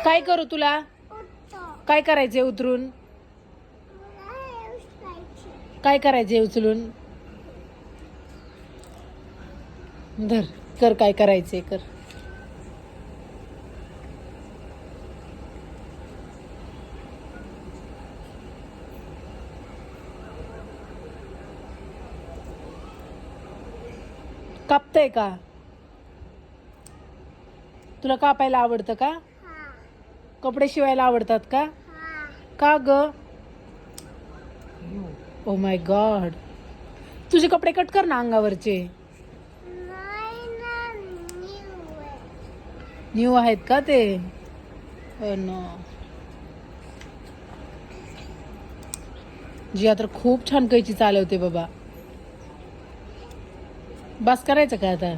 काय करू तुला? काय करायचंय उतरून? काय करायचंय उचलून? धर, कर काय करायचंय कर. कापतय का? तुला कापायला आवडतं का? कपडे शिवायला आवडतात का? का ग? ओ माय गॉड, तुझे कपडे कट कर ना अंगावरचे. न्यू आहेत का ते? Oh no. जिया तर खूप छान कैची चालवते बाबा. बस करायचं का आता?